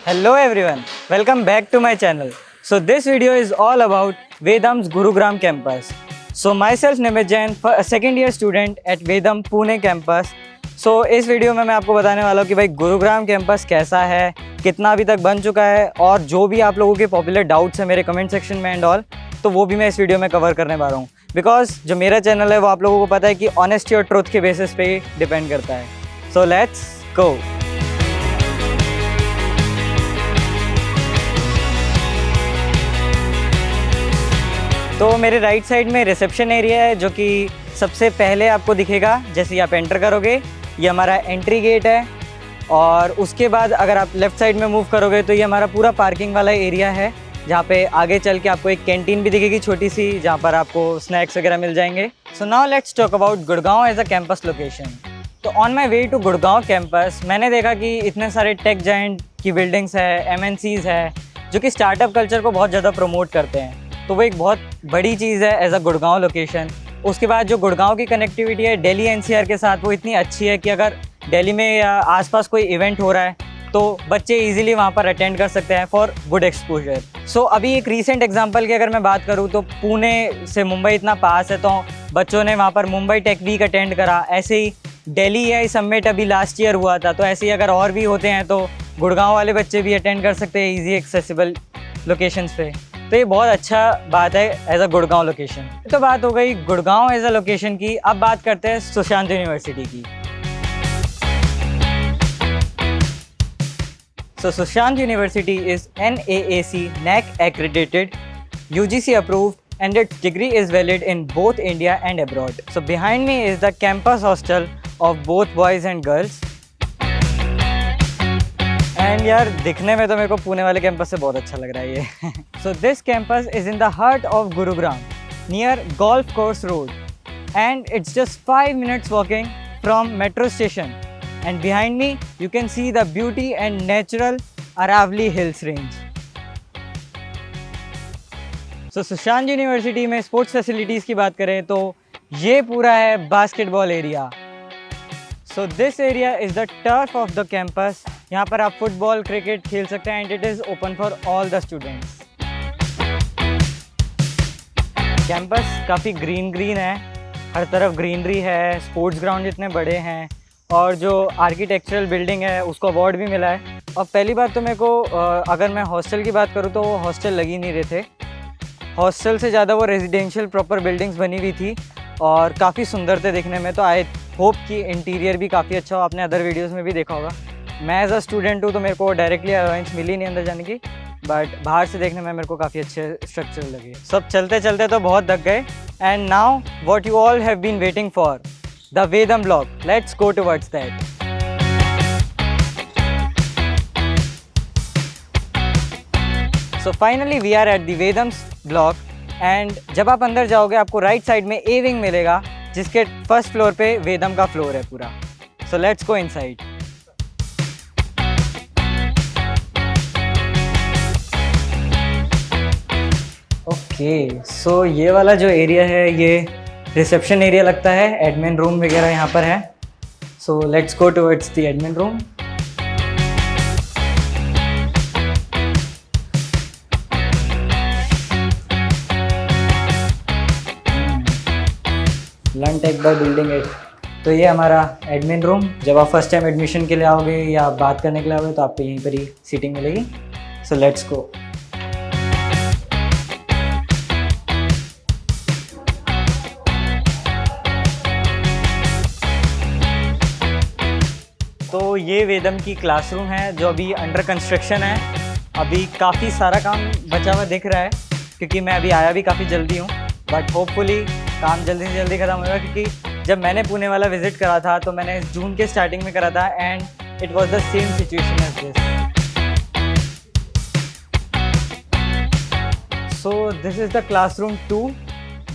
Hello everyone, welcome back to my channel. So this video is all about Vedam's Gurugram campus. So myself Nimit Jain, a second year student at Vedam Pune campus. So इस video में मैं आपको बताने वाला हूँ कि भाई Gurugram campus कैसा है, कितना अभी तक बन चुका है और जो भी आप लोगों के पॉपुलर डाउट्स हैं मेरे कमेंट सेक्शन में एंड ऑल, तो वो भी मैं इस वीडियो में कवर करने वाला हूँ. बिकॉज जो मेरा चैनल है वो आप लोगों को पता है कि ऑनेस्टी और ट्रुथ के बेसिस पे ही डिपेंड करता है. So let's go. तो मेरे राइट साइड में रिसेप्शन एरिया है जो कि सबसे पहले आपको दिखेगा जैसे ही आप एंटर करोगे. ये हमारा एंट्री गेट है और उसके बाद अगर आप लेफ़्ट साइड में मूव करोगे तो ये हमारा पूरा पार्किंग वाला एरिया है जहाँ पे आगे चल के आपको एक कैंटीन भी दिखेगी छोटी सी जहाँ पर आपको स्नैक्स वगैरह मिल जाएंगे. So now let's talk about Gurgaon as a campus location. तो on my way to Gurgaon campus मैंने देखा कि इतने सारे टेक जायंट की बिल्डिंग्स है, MNCs है जो कि स्टार्टअप कल्चर को बहुत ज़्यादा प्रमोट करते हैं. तो वो एक बहुत बड़ी चीज़ है एज अ गुड़गांव लोकेशन. उसके बाद जो गुड़गांव की कनेक्टिविटी है दिल्ली NCR के साथ वो इतनी अच्छी है कि अगर दिल्ली में या आसपास कोई इवेंट हो रहा है तो बच्चे इजीली वहाँ पर अटेंड कर सकते हैं फॉर गुड एक्सपोजर. सो अभी एक रीसेंट एग्जांपल की अगर मैं बात करूँ तो पुणे से मुंबई इतना पास है तो बच्चों ने वहाँ पर मुंबई टेक वीक अटेंड करा. ऐसे ही दिल्ली AI समिट अभी लास्ट ईयर हुआ था, तो ऐसे ही अगर और भी होते हैं तो गुड़गांव वाले बच्चे भी अटेंड कर सकते हैं ईजी एक्सेसिबल लोकेशंस पे. तो ये बहुत अच्छा बात है एज अ गुड़गांव लोकेशन. तो बात हो गई गुड़गांव एज अ लोकेशन की. अब बात करते हैं सुशांत यूनिवर्सिटी की. So Sushant University is NAAC NAC accredited, UGC approved, and its degree is valid in both India and abroad. So behind me is the campus hostel of both boys and girls. And यार दिखने में तो मेरे को पुणे वाले campus से बहुत अच्छा लग रहा है ये. So this campus is in the heart of Gurugram, near Golf Course Road, and it's just 5 minutes walking from metro station. And behind me you can see the beauty and natural Aravali Hills range. So Sushant university में sports facilities की बात करें तो ये पूरा है basketball area. So this area is the turf of the campus. यहाँ पर आप फुटबॉल क्रिकेट खेल सकते हैं and it is open for all the students. Campus काफ़ी ग्रीन है, हर तरफ ग्रीनरी है, स्पोर्ट्स ग्राउंड जितने बड़े हैं और जो आर्किटेक्चरल बिल्डिंग है उसको अवार्ड भी मिला है. और पहली बात तो मेरे को अगर मैं हॉस्टल की बात करूँ तो वो हॉस्टल लग ही नहीं रहे थे. हॉस्टल से ज़्यादा वो रेजिडेंशियल प्रॉपर बिल्डिंग्स बनी हुई थी और काफ़ी सुंदर थे दिखने में. तो आई होप कि इंटीरियर भी काफ़ी अच्छा हो. आपने अदर वीडियोज़ में भी देखा होगा. मैं एज अ स्टूडेंट हूँ तो मेरे को डायरेक्टली अलाउंस मिली नहीं अंदर जाने की, बट बाहर से देखने में मेरे को काफ़ी अच्छे स्ट्रक्चर लगे. सब चलते चलते तो बहुत थक गए. And now what you all have been waiting for, the Vedam block. Let's go towards that. So finally we are at the Vedam's block and जब आप अंदर जाओगे आपको राइट साइड में A wing मिलेगा जिसके फर्स्ट फ्लोर पे वेदम का फ्लोर है पूरा. So let's go inside. Okay, so ये वाला जो एरिया है ये रिसेप्शन एरिया लगता है. एडमिन रूम वगैरह यहाँ पर है. So let's go towards the admin room. लन टेक बाय बिल्डिंग 8. तो ये हमारा एडमिन रूम. जब आप फर्स्ट टाइम एडमिशन के लिए आओगे या बात करने के लिए आओगे तो आपको यहीं पर ही सीटिंग मिलेगी. So let's go. तो ये वेदम की क्लासरूम है जो अभी अंडर कंस्ट्रक्शन है. अभी काफ़ी सारा काम बचा हुआ दिख रहा है क्योंकि मैं अभी आया भी काफ़ी जल्दी हूँ, बट होपफुली काम जल्दी से जल्दी ख़त्म होगा. क्योंकि जब मैंने पुणे वाला विज़िट करा था तो मैंने जून के स्टार्टिंग में करा था and it was the same situation as this. So this is the classroom 2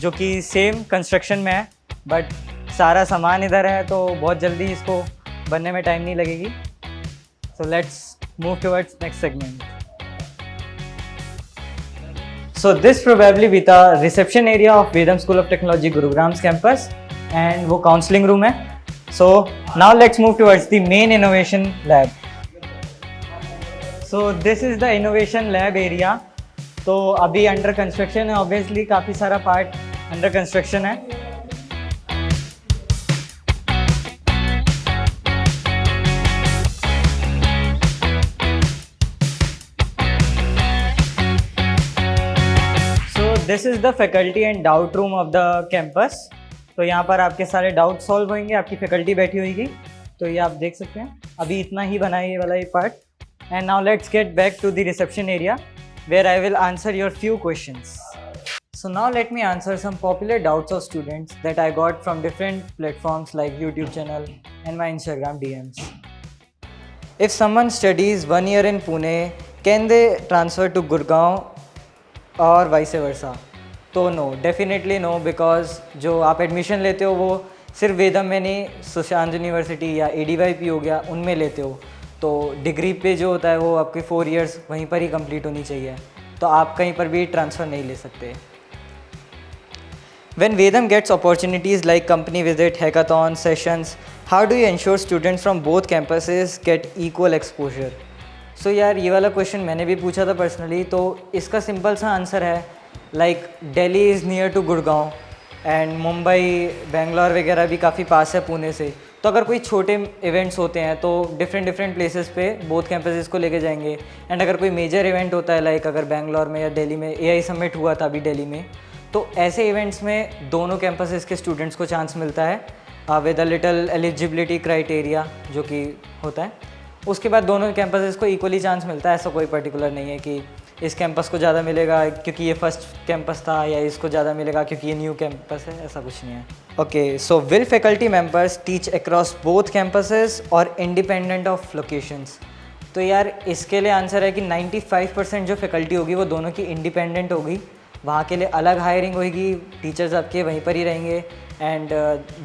जो कि सेम कंस्ट्रक्शन में है, बट सारा सामान इधर है तो बहुत जल्दी इसको बनने में टाइम नहीं लगेगी. So let's move towards next segment. So this probably be the reception area of Vedam school of technology Gurugram campus and वो काउंसलिंग रूम है. So now let's move towards the main innovation lab. So this is the innovation lab area. तो अभी under construction है, obviously काफ़ी सारा part under construction है। सो this is the faculty and doubt room of the campus. तो यहाँ पर आपके सारे डाउट सॉल्व होंगे, आपकी फैकल्टी बैठी होगी। तो ये आप देख सकते हैं, अभी इतना ही बना है ये वाला ये part. And now let's get back to the reception area where I will answer your few questions. So now let me answer some popular doubts of students that I got from different platforms like YouTube channel and my Instagram DMs. If someone studies 1 year in Pune, can they transfer to Gurgaon or vice versa? तो no, definitely no, because जो आप admission लेते हो वो सिर्फ वेदम में नहीं, Sushant university या ADYP हो गया, उनमें लेते हो। तो डिग्री पे जो होता है वो आपके 4 इयर्स वहीं पर ही कंप्लीट होनी चाहिए, तो आप कहीं पर भी ट्रांसफ़र नहीं ले सकते। When Vedam gets opportunities like company visit, hackathon, sessions, how do you ensure students from both campuses get equal exposure? So यार ये वाला क्वेश्चन मैंने भी पूछा था पर्सनली, तो इसका सिंपल सा आंसर है like Delhi is near to Gurgaon and Mumbai Bangalore वगैरह भी काफ़ी पास है पुणे से। तो अगर कोई छोटे इवेंट्स होते हैं तो डिफरेंट प्लेसेस पे बोथ कैंपसेस को लेके जाएंगे। एंड अगर कोई मेजर इवेंट होता है लाइक अगर बेंगलोर में या दिल्ली में AI समिट हुआ था अभी दिल्ली में, तो ऐसे इवेंट्स में दोनों कैंपसेस के स्टूडेंट्स को चांस मिलता है with a little eligibility criteria जो कि होता है। उसके बाद दोनों कैंपसेस को इक्वली चांस मिलता है। ऐसा कोई पर्टिकुलर नहीं है कि इस कैंपस को ज़्यादा मिलेगा क्योंकि ये फर्स्ट कैंपस था या इसको ज़्यादा मिलेगा क्योंकि ये न्यू कैंपस है, ऐसा कुछ नहीं है। Okay, so will faculty members teach across both campuses और इंडिपेंडेंट ऑफ लोकेशंस? तो यार इसके लिए आंसर है कि 95% जो फैकल्टी होगी वो दोनों की इंडिपेंडेंट होगी, वहाँ के लिए अलग हायरिंग होगी, टीचर्स आपके वहीं पर ही रहेंगे। एंड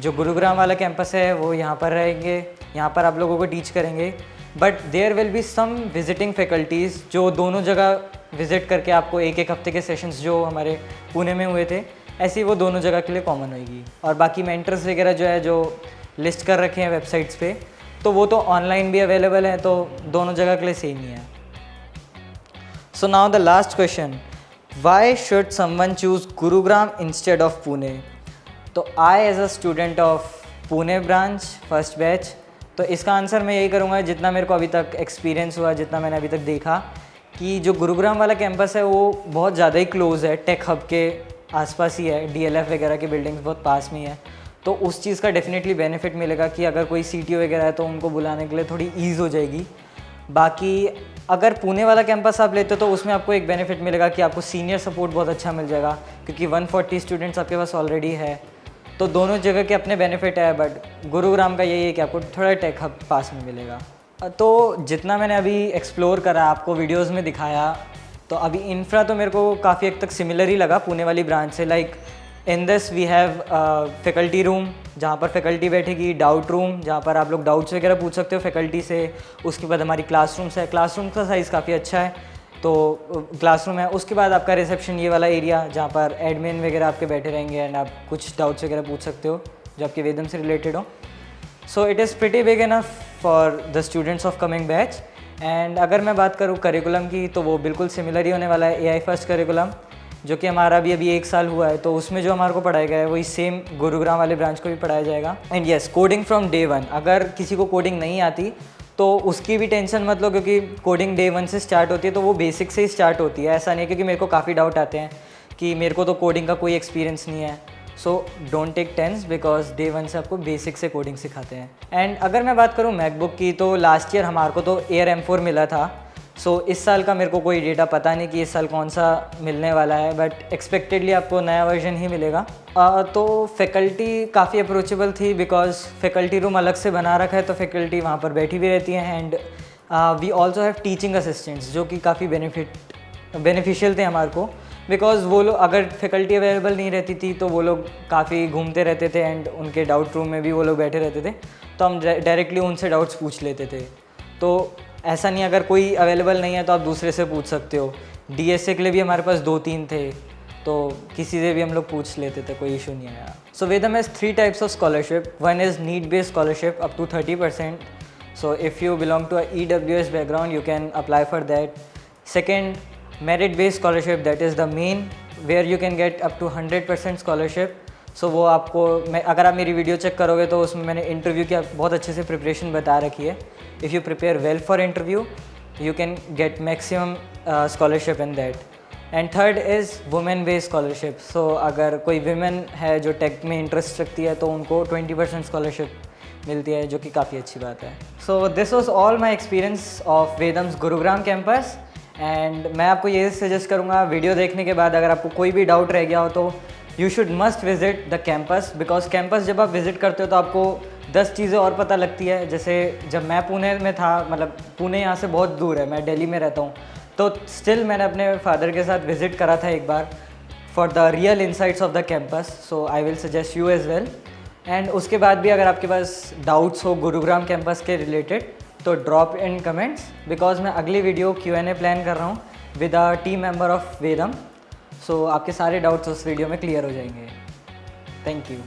जो गुरुग्राम वाला कैंपस है वो यहाँ पर रहेंगे, यहाँ पर आप लोगों को टीच करेंगे। But there will be some visiting faculties जो दोनों जगह विज़िट करके आपको एक हफ्ते के सेशंस जो हमारे पुणे में हुए थे, ऐसी वो दोनों जगह के लिए कॉमन होगी। और बाकी मेंटर्स वगैरह जो है जो लिस्ट कर रखे हैं वेबसाइट्स पे, तो वो तो ऑनलाइन भी अवेलेबल है, तो दोनों जगह के लिए सेम ही है। So now the last question, why should someone choose Gurugram instead of Pune? तो I as a student of Pune branch first batch, तो इसका आंसर मैं यही करूँगा जितना मेरे को अभी तक एक्सपीरियंस हुआ, जितना मैंने अभी तक देखा कि जो गुरुग्राम वाला कैंपस है वो बहुत ज़्यादा ही क्लोज़ है, टेक हब के आसपास ही है, DLF वगैरह की बिल्डिंग्स बहुत पास में ही है। तो उस चीज़ का डेफिनेटली बेनिफिट मिलेगा कि अगर कोई CTO वगैरह है तो उनको बुलाने के लिए थोड़ी ईज़ हो जाएगी। बाकी अगर पुणे वाला कैंपस आप लेते हो तो उसमें आपको एक बेनिफिट मिलेगा कि आपको सीनियर सपोर्ट बहुत अच्छा मिल जाएगा क्योंकि 140 स्टूडेंट्स आपके पास ऑलरेडी है। तो दोनों जगह के अपने बेनिफिट है, बट गुरुग्राम का यही है कि आपको थोड़ा टेक हब पास में मिलेगा। तो जितना मैंने अभी एक्सप्लोर करा, आपको वीडियोस में दिखाया, तो अभी इंफ्रा तो मेरे को काफ़ी हद तक सिमिलर ही लगा पुणे वाली ब्रांच से। Like in this we have faculty room जहाँ पर फैकल्टी बैठेगी, डाउट रूम जहाँ पर आप लोग डाउट्स वगैरह पूछ सकते हो फैकल्टी से। उसके बाद हमारी क्लासरूम्स है, क्लासरूम का साइज़ काफ़ी अच्छा है, तो क्लासरूम है। उसके बाद आपका रिसेप्शन ये वाला एरिया जहाँ पर एडमिन वगैरह आपके बैठे रहेंगे एंड आप कुछ डाउट्स वगैरह पूछ सकते हो जो आपके वेदम से रिलेटेड हो। So it is pretty big enough for the students of coming batch. And अगर मैं बात करूँ करिकुलम की, तो वो बिल्कुल सिमिलर ही होने वाला है। AI फर्स्ट करिकुलम जो कि हमारा अभी 1 साल हुआ है, तो उसमें जो हमारे को पढ़ाया गया है वही सेम गुरुग्राम वाले ब्रांच को भी पढ़ाया जाएगा। And yes, coding from day 1। अगर किसी को कोडिंग नहीं आती तो उसकी भी टेंशन मत लो क्योंकि कोडिंग डे 1 से स्टार्ट होती है, तो वो बेसिक से ही स्टार्ट होती है। ऐसा नहीं है, क्योंकि मेरे को काफ़ी डाउट आते हैं कि मेरे को तो कोडिंग का कोई एक्सपीरियंस नहीं है। So don't take tense because day 1 से आपको बेसिक से कोडिंग सिखाते हैं। एंड अगर मैं बात करूँ मैकबुक की, तो लास्ट ईयर हमारे को तो Air M4 मिला था। सो इस साल का मेरे को कोई डेटा पता नहीं कि इस साल कौन सा मिलने वाला है, बट एक्सपेक्टेडली आपको नया वर्जन ही मिलेगा। तो फैकल्टी काफ़ी अप्रोचेबल थी बिकॉज फैकल्टी रूम अलग से बना रखा है, तो फैकल्टी वहाँ पर बैठी भी रहती हैं। And we also have teaching assistants जो कि काफ़ी बेनिफिशियल थे हमारे को, बिकॉज वो लोग अगर फैकल्टी अवेलेबल नहीं रहती थी तो वो लोग काफ़ी घूमते रहते थे एंड उनके डाउट रूम में भी वो लोग बैठे रहते थे, तो हम डायरेक्टली उनसे डाउट्स पूछ लेते थे। तो ऐसा नहीं अगर कोई अवेलेबल नहीं है तो आप दूसरे से पूछ सकते हो। DSA के लिए भी हमारे पास 2-3 थे, तो किसी से भी हम लोग पूछ लेते थे, कोई इशू नहीं आया। So Vedam has 3 types of scholarship. One is need based scholarship up to 30%। So if you belong to a EWS background, you can apply for that. Second, merit-based scholarship, that is the main, where you can get up to 100% scholarship. So वो आपको, मैं अगर आप मेरी video check करोगे तो उसमें मैंने इंटरव्यू की बहुत अच्छे से प्रिपरेशन बता रखी है. If you prepare well for interview, you can get maximum scholarship in that. And third is women based scholarship. So अगर कोई women है जो टेक में इंटरेस्ट रखती है तो उनको 20% scholarship मिलती है, जो कि काफ़ी अच्छी बात है. So this was all my experience of Vedam's Gurugram campus. And मैं आपको ये सजेस्ट करूँगा, वीडियो देखने के बाद अगर आपको कोई भी डाउट रह गया हो तो you should must visit the campus, because campus जब आप विज़िट करते हो तो आपको 10 चीज़ें और पता लगती है. जैसे जब मैं पुणे में था, मतलब पुणे यहाँ से बहुत दूर है, मैं दिल्ली में रहता हूँ, तो स्टिल मैंने अपने फादर के साथ विज़िट करा था एक बार for the real insights of the campus. So I will suggest you as well. And उसके बाद भी अगर आपके पास डाउट्स हो गुरुग्राम कैंपस के रिलेटेड तो ड्रॉप इन कमेंट्स, बिकॉज मैं अगली वीडियो Q&A प्लान कर रहा हूँ with a team member of Vedam. So आपके सारे डाउट्स उस वीडियो में क्लियर हो जाएंगे. Thank you.